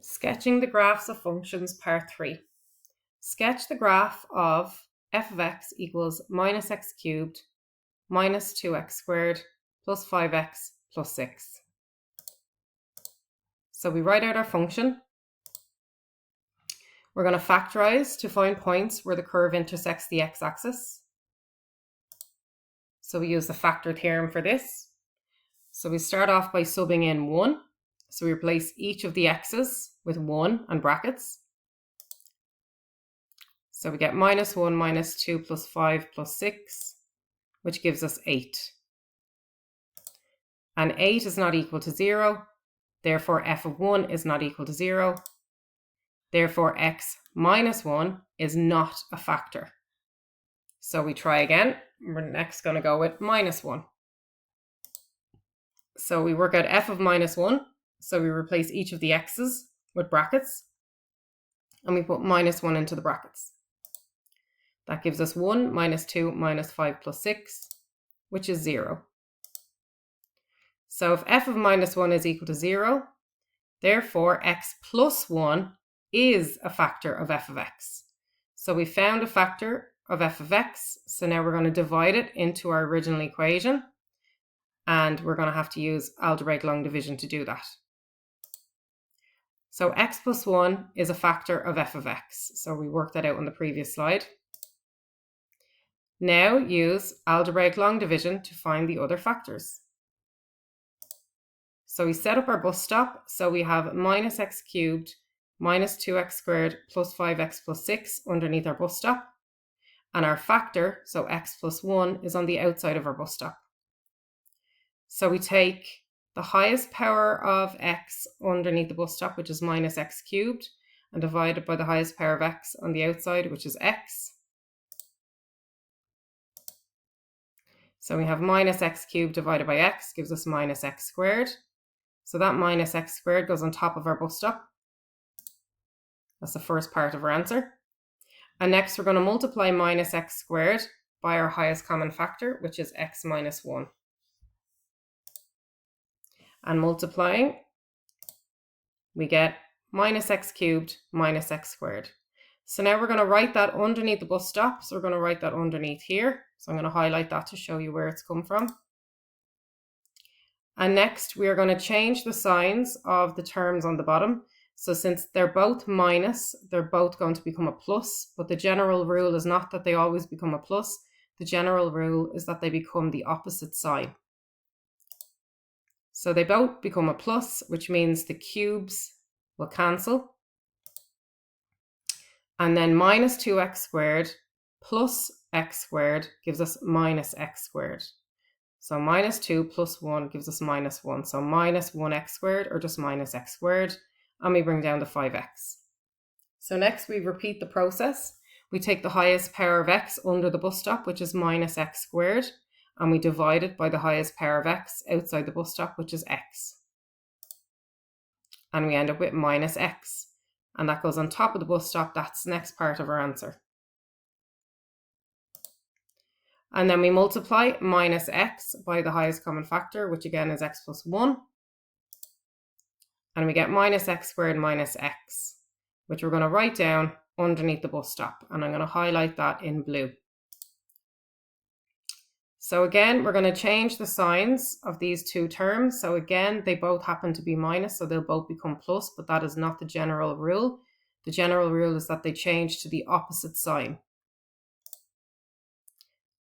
Sketching the graphs of functions, part 3. Sketch the graph of f of x equals minus x cubed minus 2x squared plus 5x plus 6. So we write out our function. We're going to factorize to find points where the curve intersects the x-axis. So we use the factor theorem for this. So we start off by subbing in 1. So we replace each of the x's with 1 and brackets. So we get minus 1 minus 2 plus 5 plus 6, which gives us 8. And 8 is not equal to 0. Therefore, f of 1 is not equal to 0. Therefore, x minus 1 is not a factor. So we try again. We're next going to go with minus 1. So we work out f of minus 1. So we replace each of the x's with brackets. And we put minus 1 into the brackets. That gives us 1 minus 2 minus 5 plus 6, which is 0. So if f of minus 1 is equal to 0, therefore x plus 1 is a factor of f of x. So we found a factor of f of x. So now we're going to divide it into our original equation. And we're going to have to use algebraic long division to do that. So x plus 1 is a factor of f of x. So we worked that out on the previous slide. Now use algebraic long division to find the other factors. So we set up our bus stop. So we have minus x cubed minus 2x squared plus 5x plus 6 underneath our bus stop. And our factor, so x plus 1, is on the outside of our bus stop. So we take the highest power of x underneath the bus stop, which is minus x cubed, and divide it by the highest power of x on the outside, which is x. So we have minus x cubed divided by x gives us minus x squared. So that minus x squared goes on top of our bus stop. That's the first part of our answer. And next we're going to multiply minus x squared by our highest common factor, which is x minus 1. And multiplying, we get minus x cubed minus x squared. So now we're going to write that underneath the bus stop. So we're going to write that underneath here. So I'm going to highlight that to show you where it's come from. And next we are going to change the signs of the terms on the bottom. So since they're both minus, they're both going to become a plus. But the general rule is not that they always become a plus. The general rule is that they become the opposite sign. So they both become a plus, which means the cubes will cancel. And then minus 2x squared plus x squared gives us minus x squared. So minus 2 plus 1 gives us minus 1. So minus 1x squared, or just minus x squared. And we bring down the 5x. So next we repeat the process. We take the highest power of x under the bus stop, which is minus x squared. And we divide it by the highest power of x outside the bus stop, which is x. And we end up with minus x. And that goes on top of the bus stop. That's the next part of our answer. And then we multiply minus x by the highest common factor, which again is x plus 1. And we get minus x squared minus x, which we're going to write down underneath the bus stop. And I'm going to highlight that in blue. So again, we're going to change the signs of these two terms. So again, they both happen to be minus, so they'll both become plus, but that is not the general rule. The general rule is that they change to the opposite sign.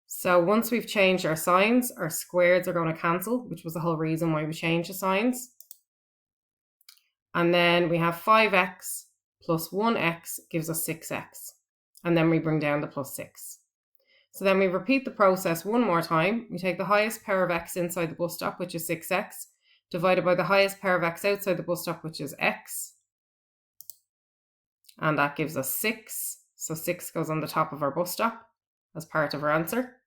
So once we've changed our signs, our squareds are going to cancel, which was the whole reason why we changed the signs. And then we have 5x plus 1x gives us 6x. And then we bring down the plus 6. So then we repeat the process one more time. We take the highest power of x inside the bus stop, which is 6x, divided by the highest power of x outside the bus stop, which is x. And that gives us 6. So 6 goes on the top of our bus stop as part of our answer.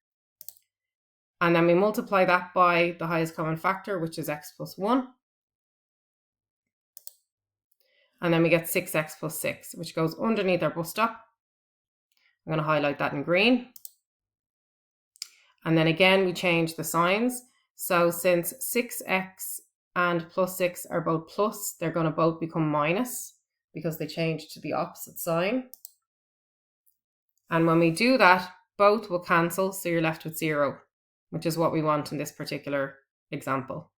And then we multiply that by the highest common factor, which is x plus 1. And then we get 6x plus 6, which goes underneath our bus stop. I'm going to highlight that in green. And then again, we change the signs. So since 6x and plus 6 are both plus. They're going to both become minus because they change to the opposite sign. And when we do that, both will cancel, so you're left with 0, which is what we want in this particular example.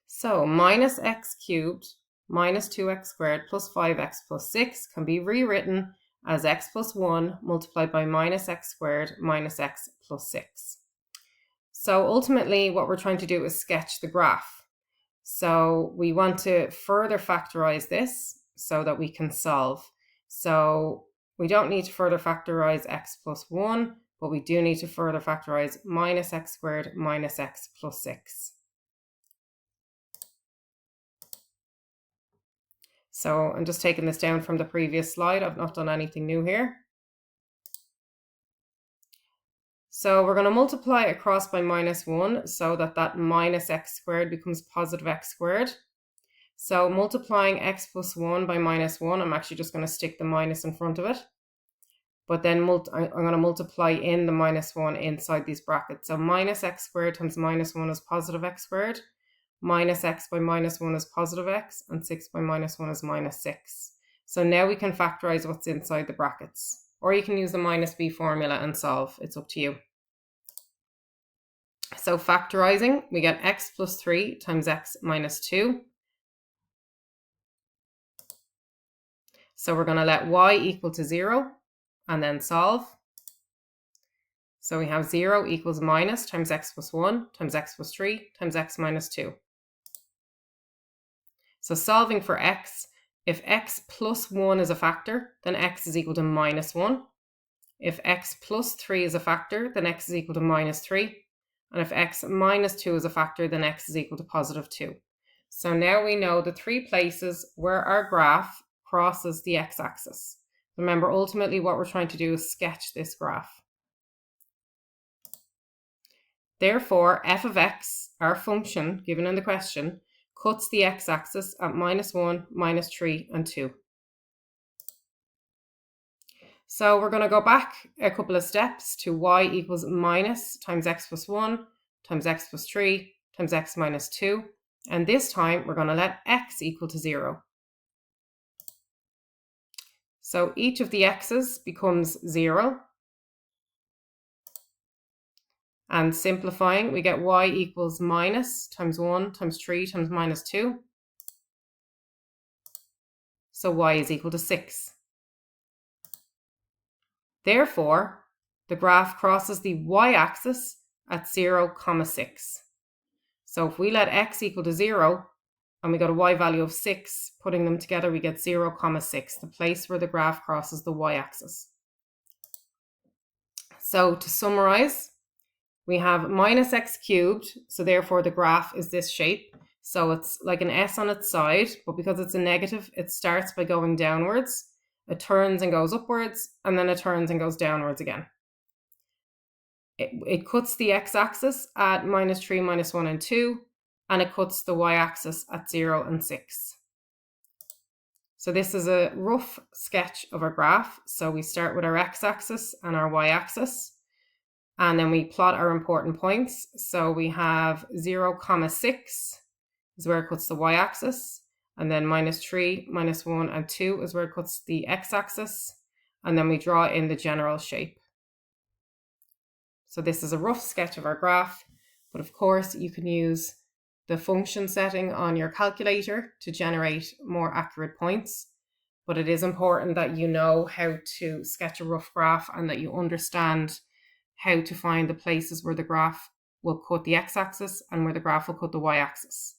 So minus x cubed minus 2x squared plus 5x plus 6 can be rewritten as x plus 1 multiplied by minus x squared minus x plus 6. So ultimately what we're trying to do is sketch the graph. So we want to further factorize this so that we can solve. So we don't need to further factorize x plus 1, but we do need to further factorize minus x squared minus x plus 6. So I'm just taking this down from the previous slide. I've not done anything new here. So we're going to multiply across by minus 1 so that that minus x squared becomes positive x squared. So multiplying x plus 1 by minus 1, I'm actually just going to stick the minus in front of it. But then I'm going to multiply in the minus 1 inside these brackets. So minus x squared times minus 1 is positive x squared. Minus x by minus 1 is positive x, and 6 by minus 1 is minus 6. So now we can factorize what's inside the brackets. Or you can use the minus b formula and solve. It's up to you. So factorizing, we get x plus 3 times x minus 2. So we're going to let y equal to 0 and then solve. So we have 0 equals minus times x plus 1 times x plus 3 times x minus 2. So solving for x, if x plus 1 is a factor, then x is equal to minus 1. If x plus 3 is a factor, then x is equal to minus 3. And if x minus 2 is a factor, then x is equal to positive 2. So now we know the 3 places where our graph crosses the x-axis. Remember, ultimately what we're trying to do is sketch this graph. Therefore, f of x, our function given in the question, cuts the x-axis at minus 1, minus 3, and 2. So we're going to go back a couple of steps to y equals minus times x plus 1 times x plus 3 times x minus 2. And this time we're going to let x equal to 0. So each of the x's becomes 0. And simplifying, we get y equals minus times 1 times 3 times minus 2. So y is equal to 6. Therefore, the graph crosses the y-axis at 0, 6. So if we let x equal to 0 and we got a y value of 6, putting them together we get 0, 6, the place where the graph crosses the y-axis. So to summarize, we have minus x cubed, so therefore the graph is this shape. So it's like an S on its side, but because it's a negative, it starts by going downwards, it turns and goes upwards, and then it turns and goes downwards again. It cuts the x-axis at minus 3, minus 1, and 2, and it cuts the y-axis at 0 and 6. So this is a rough sketch of our graph. So we start with our x-axis and our y-axis. And then we plot our important points. So we have 0, 6 is where it cuts the y-axis. And then minus 3, minus 1, and 2 is where it cuts the x-axis. And then we draw in the general shape. So this is a rough sketch of our graph. But of course, you can use the function setting on your calculator to generate more accurate points. But it is important that you know how to sketch a rough graph and that you understand how to find the places where the graph will cut the x-axis and where the graph will cut the y-axis.